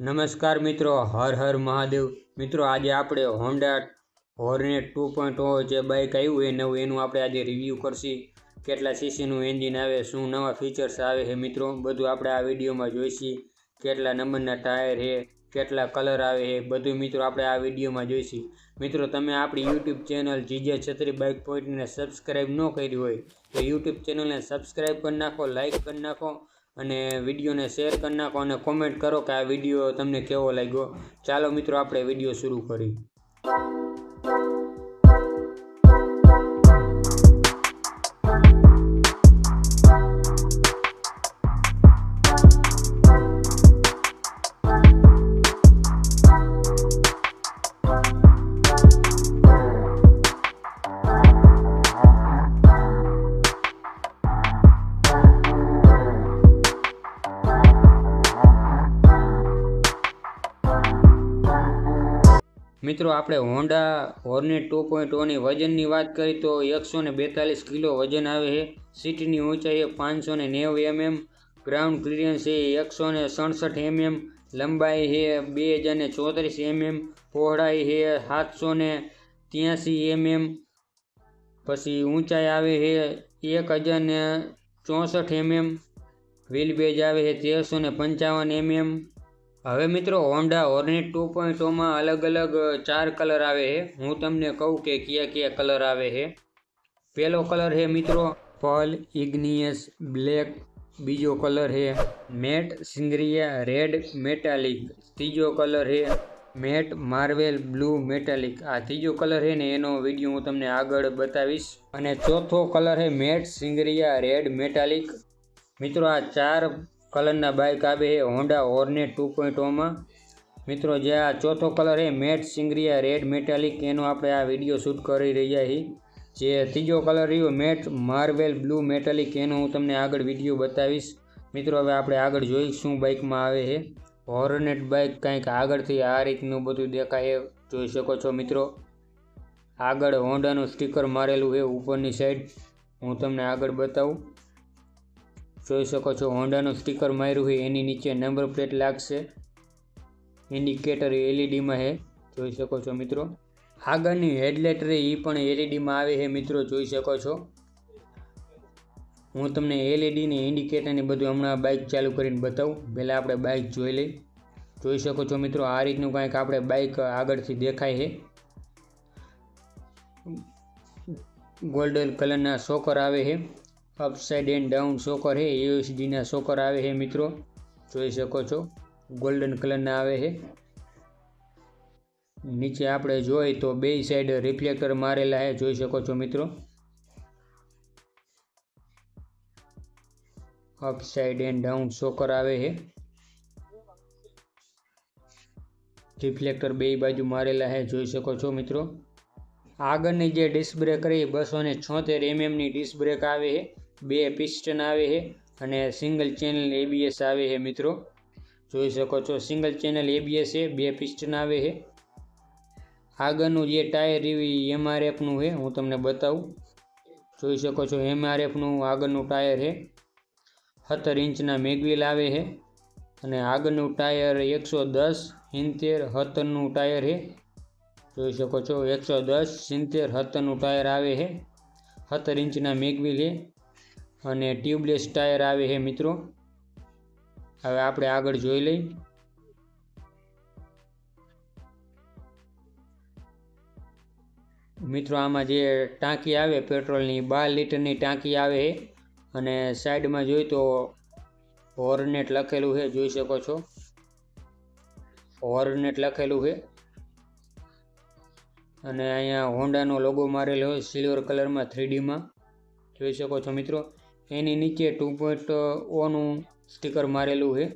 નમસ્કાર મિત્રો, હર હર મહાદેવ મિત્રો. આજે આપણે હોન્ડા હોર્નેટ 2.0 જે બાઇક આવ્યું એ નવું, એનું આપણે આજે રિવ્યૂ કરશી. કેટલા સીસીનું એન્જિન આવે, શું નવા ફીચર્સ આવે છે મિત્રો, બધું આપણે આ વિડીયોમાં જોઈશી. કેટલા નંબરના ટાયર છે, કેટલા કલર આવે છે, બધું મિત્રો આપણે આ વિડીયોમાં જોઈશી. મિત્રો, તમે આપણી યુટ્યુબ ચેનલ જીજે છત્રી બાઇક પોઈન્ટને સબસ્ક્રાઈબ ન કરી હોય તો યુટ્યુબ ચેનલને સબસ્ક્રાઈબ કરી નાખો, લાઇક કરી નાખો અને વિડીયોને શેર કરી નાખો અને કોમેન્ટ કરો કે આ વિડીયો તમને કેવો લાગ્યો. ચાલો મિત્રો, આપણે વિડીયો શરૂ કરીએ. મિત્રો, આપણે હોન્ડા હોર્નેટ 2.0ની વજનની વાત કરીએ તો 142 કિલો વજન આવે છે. સીટની ઊંચાઈ 590 mm, ગ્રાઉન્ડ ક્લિયરન્સ છે 167 mm, લંબાઈ છે 2034 mm, પહોળાઈ છે 783 mm, પછી ઊંચાઈ આવે છે 1064 mm, વ્હીલ બેઝ આવે છે 1355 mm. હવે મિત્રો, હોન્ડા હોર્નેટ 2.0માં અલગ અલગ 4 કલર આવે છે. હું તમને કહું કે કયા કલર આવે છે. પહેલો કલર છે મિત્રો પર્લ ઇગ્નિયસ બ્લેક. બીજો કલર છે મેટ સિંગરિયા રેડ મેટાલિક. ત્રીજો કલર છે મેટ માર્વેલ બ્લુ મેટાલિક. આ ત્રીજો કલર છે ને, એનો વિડીયો હું તમને આગળ બતાવીશ. અને ચોથો કલર છે મેટ સિંગરિયા રેડ મેટાલિક. મિત્રો, આ 4 કલરના બાઇક આવે છે હોન્ડા હોર્નેટ 2.0માં. મિત્રો, જે આ ચોથો કલર છે મેટ સિંગરિયા રેડ મેટાલિક, એનો આપણે આ વિડીયો શૂટ કરી રહ્યા છીએ. જે ત્રીજો કલર રહ્યો મેટ માર્વેલ બ્લુ મેટાલિક, એનો હું તમને આગળ વિડીયો બતાવીશ. મિત્રો, હવે આપણે આગળ જોઈ શું બાઇકમાં આવે છે. હોર્નેટ બાઇક કંઈક આગળથી આ રીતનું બધું દેખાય જોઈ શકો છો મિત્રો. આગળ હોન્ડાનું સ્ટીકર મારેલું છે ઉપરની સાઈડ, હું તમને આગળ બતાવું. જોઈ શકો છો હોન્ડાનું સ્ટીકર માર્યું છે, એની નીચે નંબર પ્લેટ લાગશે. ઇન્ડિકેટર એલઈડીમાં છે, જોઈ શકો છો મિત્રો. આગળની હેડલાઇટ રહી એ પણ એલઈડીમાં આવે છે મિત્રો, જોઈ શકો છો. હું તમને એલઈડીને ઇન્ડિકેટરને બધું હમણાં બાઇક ચાલુ કરીને બતાવું. પહેલાં આપણે બાઇક જોઈ લઈ. જોઈ શકો છો મિત્રો, આ રીતનું કંઈક આપણે બાઇક આગળથી દેખાય છે. ગોલ્ડન કલરના શોકર આવે છે, અપસાઇડ એન્ડ ડાઉન શોકર છે, યુએસડીના શોકર આવે છે મિત્રો, જોઈ શકો છો. ગોલ્ડન કલરના આવે છે. નીચે આપણે જોઈએ તો બે સાઈડ રિફ્લેક્ટર મારેલા છે, જોઈ શકો છો મિત્રો. અપસાઇડ એન્ડ ડાઉન શોકર આવે છે. રિફ્લેક્ટર બે બાજુ મારેલા છે, જોઈ શકો છો મિત્રો. આગળની જે ડિસ્ક બ્રેક રહી 276 mmની ડિસ્ક બ્રેક આવે છે. 2 પિસ્ટન આવે છે અને સિંગલ ચેનલ ABS આવે છે મિત્રો, જોઈ શકો છો. સિંગલ ચેનલ ABS છે, 2 પિસ્ટન આવે છે. આગળનું જે ટાયર રહ્યું MRFનું છે, હું તમને બતાવું. જોઈ શકો છો MRFનું આગળનું ટાયર છે. 17 ઇંચના મેગવીલ આવે છે અને આગળનું ટાયર 110 70 70નું ટાયર છે, જોઈ શકો છો. 110 70 70નું ટાયર આવે છે. 17 ઇંચના મેગવીલ છે અને ટ્યુબલેસ ટાયર આવે છે મિત્રો. હવે આપણે આગળ જોઈ લઈ. મિત્રો, આમાં જે ટાંકી આવે પેટ્રોલની 12 લીટરની ટાંકી આવે છે અને સાઈડમાં જોઈ તો હોર્નેટ લખેલું છે, જોઈ શકો છો. હોર્નેટ લખેલું છે અને અહીંયા હોન્ડાનો લોગો મારેલો હોય સિલ્વર કલરમાં 3Dમાં, જોઈ શકો છો મિત્રો. એની નીચે 2.0નું સ્ટીકર મારેલું છે.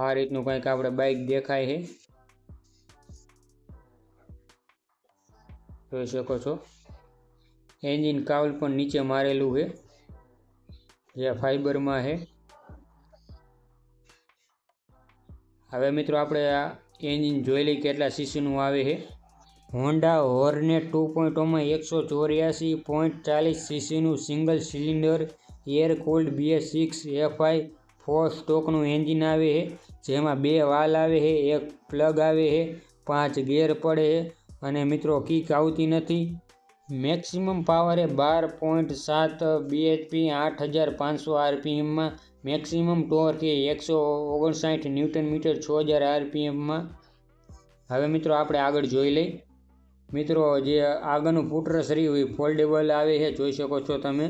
આ રીતનું કંઈક આપણે બાઇક દેખાય છે, જોઈ શકો છો. એન્જિન કાઉલ પણ નીચે મારેલું છે, જે ફાઈબરમાં છે. હવે મિત્રો, આપણે આ એન્જિન જોઈ લઈ કેટલા સીસીનું આવે છે. હોન્ડા હોર્નેટ 2.0માં 184.40 સીસીનું single cylinder air cooled BS6 FI 4 સ્ટોકનું એન્જિન આવે છે. જેમાં 2 વાલ આવે છે, એક પ્લગ આવે છે, 5 ગેર પડે છે અને મિત્રો કિક આવતી નથી. મેક્સિમમ પાવર એ 12.7 bhp 8500 rpmમાં. મેક્સિમમ ટોર્ક એ 159 ન્યૂટન મીટર 6000 rpmમાં. હવે મિત્રો આપણે આગળ જોઈ લઈ. મિત્રો જે આગળનું ફૂટરસ રહ્યું એ ફોલ્ડેબલ આવે છે, જોઈ શકો છો તમે.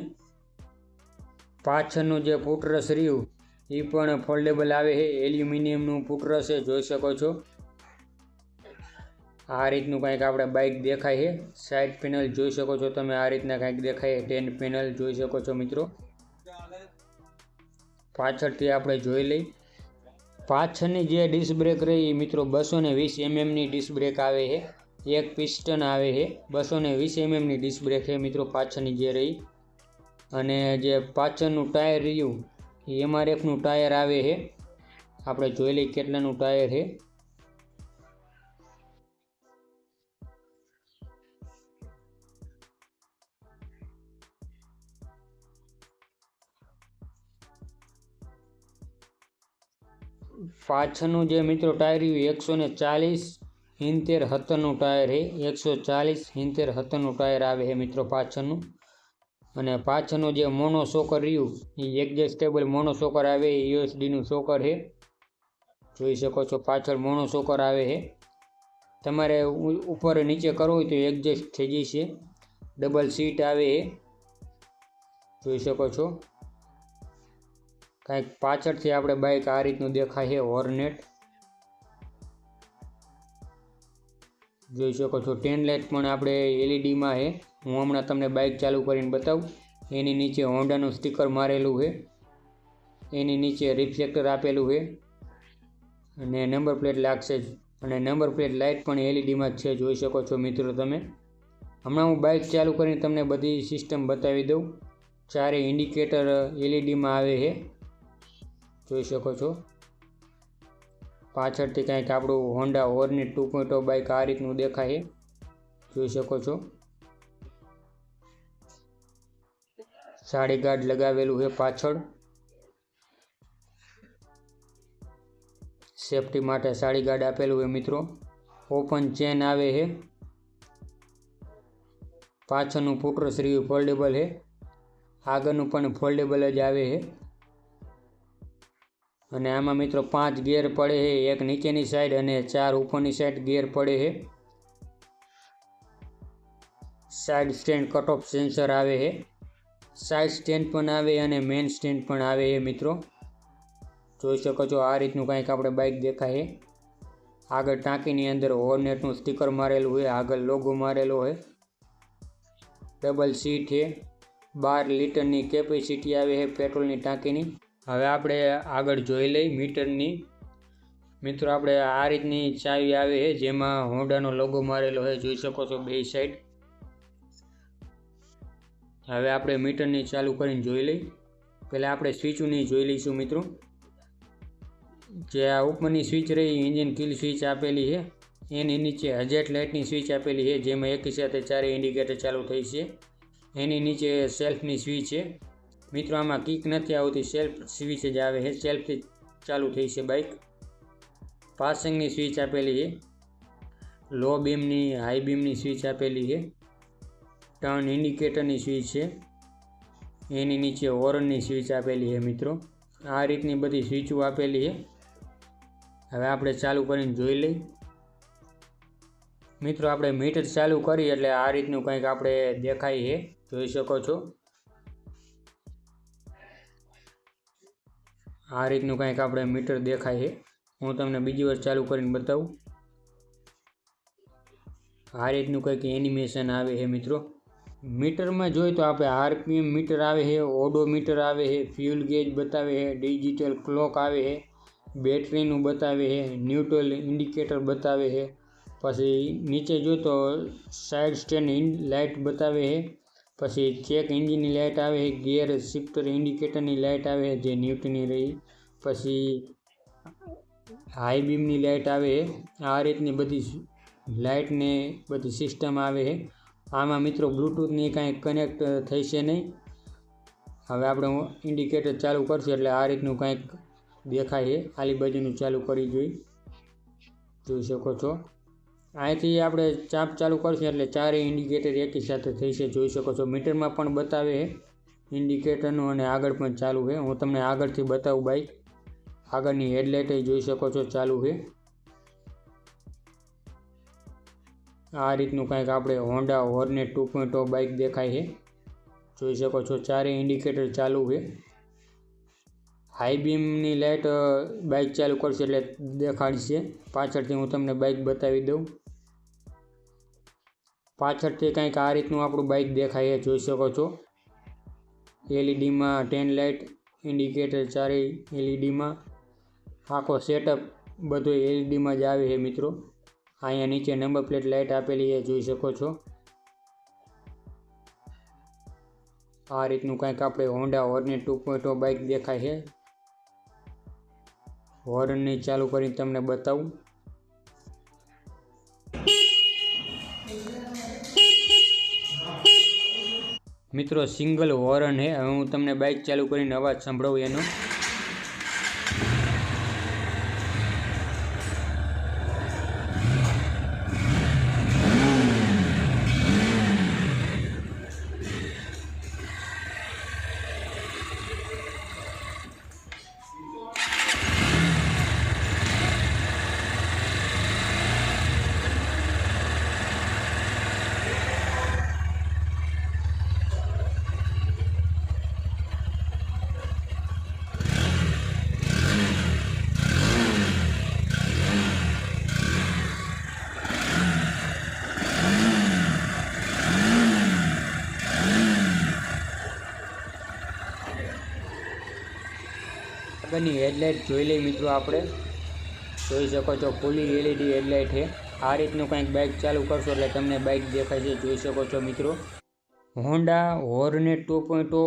પાછળનું જે ફૂટરસ રહ્યું એ પણ ફોલ્ડેબલ આવે છે, એલ્યુમિનિયમનું ફૂટરસ છે, જોઈ શકો છો. આ રીતનું કંઈક આપણે બાઇક દેખાય છે. સાઈડ પેનલ જોઈ શકો છો તમે, આ રીતના કંઈક દેખાય. 10 પેનલ જોઈ શકો છો મિત્રો. પાછળથી આપણે જોઈ લઈ. પાછળની જે ડિસ્ક બ્રેક રહી મિત્રો 220 mmની ડિસ્ક બ્રેક આવે છે. એક પિસ્ટન આવે છે. 220 mmની ડિસ્ક બ્રેક છે મિત્રો પાછળની જે રહી. અને જે પાછળનું ટાયર રહ્યું એ MRFનું ટાયર આવે છે. આપણે જોઈ લઈએ કેટલાનું ટાયર છે. પાછળનું જે મિત્રો ટાયર રહ્યું 140 70 70નું ટાયર છે. 140 70 70નું ટાયર આવે છે મિત્રો પાછળનું. અને પાછળનું જે મોનો શોકર રહ્યું એ એડજસ્ટેબલ મોનો શોકર આવે, USDનું શોકર છે, જોઈ શકો છો. પાછળ મોનો શોકર આવે છે. તમારે ઉપર નીચે કરવું હોય તો એડજસ્ટ થઈ જશે. ડબલ સીટ આવે છે, જોઈ શકો છો. કાંઈક પાછળથી આપણે બાઇક આ રીતનું દેખાય છે. હોર્નેટ જોઈ શકો છો. ટેન લાઇટ પણ આપણે LED માં છે. હું હમણાં તમને બાઇક ચાલુ કરીને બતાવું. એની નીચે હોન્ડાનું સ્ટીકર મારેલું છે. એની નીચે રિફ્લેક્ટર આપેલું છે અને નંબર પ્લેટ લાગશે જ. અને નંબર પ્લેટ લાઇટ પણ LED માં જ છે, જોઈ શકો છો મિત્રો તમે. હમણાં હું બાઇક ચાલુ કરીને તમને બધી સિસ્ટમ બતાવી દઉં. ચારે ઇન્ડિકેટર LED માં આવે છે, જોઈ શકો છો. પાછળથી કંઈક આપણું હોન્ડા હોર્નેટ 2.0 બાઇક આ રીતનું દેખાય છે, જોઈ શકો છો. સાડી ગાર્ડ લગાવેલું છે પાછળ. સેફટી માટે સાડી ગાર્ડ આપેલું છે મિત્રો. ઓપન ચેન આવે છે. પાછળનું ફૂટરસ રહ્યું ફોલ્ડેબલ છે. આગળનું પણ ફોલ્ડેબલ જ આવે છે. અને આમાં મિત્રો 5 ગેર પડે છે, એક નીચેની સાઈડ અને 4 ઉપરની સાઈડ ગેર પડે છે. Side stand cut off sensor આવે છે. સાઈડ સ્ટેન્ડ પણ આવે અને મેઇન સ્ટેન્ડ પણ આવે છે મિત્રો, જોઈ શકો છો. આ રીતનું કંઈક આપણે બાઇક દેખાય છે. આગળ ટાંકીની અંદર હોર્નેટનું સ્ટીકર મારેલું છે, આગળ લોગો મારેલો છે. ડબલ સીટ છે. 12 લીટરની કેપેસિટી આવે છે પેટ્રોલની ટાંકીની. હવે આપણે આગળ જોઈ લઈ મીટરની. મિત્રો આપણે આ રીતની ચાવી આવે છે, જેમાં હોન્ડાનો લોગો મારેલો છે, જોઈ શકો છો બે સાઈડ. હવે આપણે મીટરની ચાલુ કરીને જોઈ લઈ. પહેલાં આપણે સ્વિચોની જોઈ લઈશું મિત્રો. જે આ ઉપરની સ્વિચ રહી એન્જિન કિલ સ્વિચ આપેલી છે. એની નીચે હજાર લાઇટની સ્વિચ આપેલી છે, જેમાં એકી સાથે ચારે ઇન્ડિકેટર ચાલુ થઈ છે. એની નીચે સેલ્ફની સ્વિચ છે મિત્રો. આમાં કિક નથી આવતી, સેલ્ફ સ્વિચ જ આવે છે. સેલ્ફથી ચાલુ થઈ છે બાઇક. પાસિંગની સ્વિચ આપેલી છે. લો બીમની હાઈ બીમની સ્વિચ આપેલી છે. ટર્ન ઇન્ડિકેટરની સ્વિચ છે. એની નીચે હોર્નની સ્વિચ આપેલી છે મિત્રો. આ રીતની બધી સ્વિચો આપેલી છે. હવે આપણે ચાલુ કરીને જોઈ લઈ. મિત્રો આપણે મીટર ચાલુ કરી એટલે આ રીતનું કંઈક આપણે દેખાય છે, જોઈ શકો છો. આ રીતનું કંઈક આપણે મીટર દેખાય છે. હું તમને બીજી વાર ચાલુ કરીને બતાવું. આ રીતનું કંઈક એનિમેશન આવે છે મિત્રો. મીટરમાં જોઈએ તો આપણે RPM મીટર આવે છે, ઓડોમીટર આવે છે, ફ્યુલ ગેજ બતાવે છે, ડિજિટલ ક્લોક આવે છે, બેટરીનું બતાવે છે, ન્યુટ્રલ ઇન્ડિકેટર બતાવે છે. પછી નીચે જોઈએ તો સાઈડ સ્ટેન્ડ લાઇટ બતાવે છે. પછી ચેક એન્જિનની લાઇટ આવે છે, ગિયર શિફ્ટર ઇન્ડિકેટરની લાઇટ આવે છે, જે ન્યુટ્રલની રહી. પછી હાઈ બીમની લાઇટ આવે છે. આ રીતની બધી લાઇટને બધી સિસ્ટમ આવે છે. આમાં મિત્રો બ્લૂટૂથની કાંઈ કનેક્ટ થશે નહીં. હવે આપણે ઇન્ડિકેટર ચાલુ કરશું એટલે આ રીતનું કાંઈક દેખાય છે. આલી બાજુનું ચાલુ કરી જોઈ શકો છો. અહીંથી આપણે ચાપ ચાલુ કરશું એટલે ચારેય ઇન્ડિકેટર એકી સાથે થઈ છે. જોઈ શકો છો મીટરમાં પણ બતાવે છે ઇન્ડિકેટરનું અને આગળ પણ ચાલુ છે. હું તમને આગળથી બતાવું બાઇક. આગળની હેડલાઇટ જોઈ શકો છો ચાલુ છે. આ રીતનું કંઈક આપણે હોન્ડા હોર્નેટ 2.0 બાઇક દેખાય છે. જોઈ શકો છો ચારેય ઇન્ડિકેટર ચાલુ છે. હાઈ બીમની લાઇટ બાઇક ચાલુ કરશે એટલે દેખાડશે. પાછળથી હું તમને બાઇક બતાવી દઉં. પાછળથી કંઈક આ રીતનું આપણું બાઇક દેખાય છે. જોઈ શકો છો એલઈડીમાં 10 લાઇટ ઇન્ડિકેટર ચારેય એલઈડીમાં. આખો સેટઅપ બધો એલઈડીમાં જ આવે છે મિત્રો. અહીંયા નીચે નંબર પ્લેટ લાઇટ આપેલી છે. જોઈ શકો છો આ રીતનું કંઈક આપણે હોન્ડા હોર્નેટ 2.0 બાઇક દેખાય છે. હોર્નની ચાલુ કરીને તમને બતાવું. મિત્રો સિંગલ હોર્ન છે. હવે હું તમને બાઇક ચાલુ કરીને અવાજ સંભળાવું એનો. આગળની હેડલાઇટ જોઈ લઈએ મિત્રો. આપણે જોઈ શકો છો ફૂલી એલઈડી હેડલાઇટ છે. આ રીતનું કંઈક બાઇક ચાલુ કરશો એટલે તમને બાઇક દેખાય છે. જોઈ શકો છો મિત્રો હોન્ડા હોર્નેટ 2.0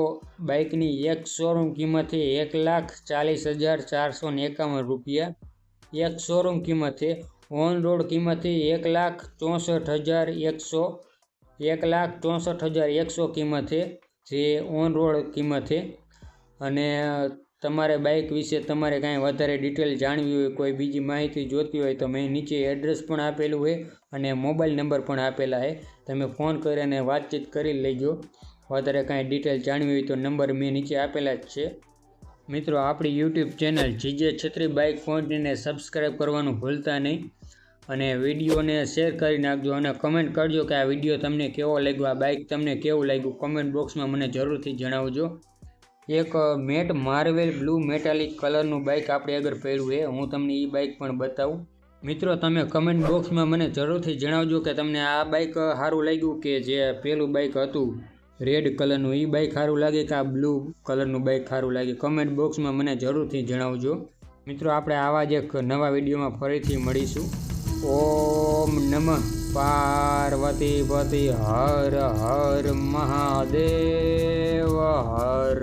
બાઇકની એક શોરૂમ કિંમત છે 1,40,451 રૂપિયા. એક શોરૂમ કિંમત છે. ઓન રોડ કિંમત છે 1,64,100 1,64,100 કિંમત છે જે ઓન રોડ કિંમત છે. અને તમારે બાઇક વિશે તમારે કાંઈ વધારે ડિટેલ જાણવી હોય, કોઈ બીજી માહિતી જોતી હોય તો મેં નીચે એડ્રેસ પણ આપેલું છે અને મોબાઈલ નંબર પણ આપેલા છે. તમે ફોન કરીને વાતચીત કરી લેજો. વધારે કાંઈ ડિટેલ જાણવી હોય તો નંબર મેં નીચે આપેલા જ છે. મિત્રો આપણી યુટ્યુબ ચેનલ જીજે છત્રી બાઇક પોઈન્ટને સબસ્ક્રાઈબ કરવાનું ભૂલતા નહીં અને વિડીયોને શેર કરી નાખજો અને કમેન્ટ કરજો કે આ વિડીયો તમને કેવો લાગ્યો, આ બાઇક તમને કેવું લાગ્યું. કમેન્ટ બોક્સમાં મને જરૂરથી જણાવજો. એક મેટ માર્વેલ બ્લુ મેટાલિક કલરનું બાઇક આપણે આગળ પડ્યું છે. હું તમને એ બાઇક પણ બતાવું. મિત્રો તમે કમેન્ટ બોક્સમાં મને જરૂરથી જણાવજો કે તમને આ બાઇક સારું લાગ્યું કે જે પેલું બાઇક હતું રેડ કલરનું એ બાઇક સારું લાગે કે આ બ્લુ કલરનું બાઇક સારું લાગે. કમેન્ટ બોક્સમાં મને જરૂરથી જણાવજો. મિત્રો આપણે આવા જ એક નવા વિડીયોમાં ફરીથી મળીશું. ઓમ નમઃ પાર્વતી પતિ હર હર મહાદેવ હર.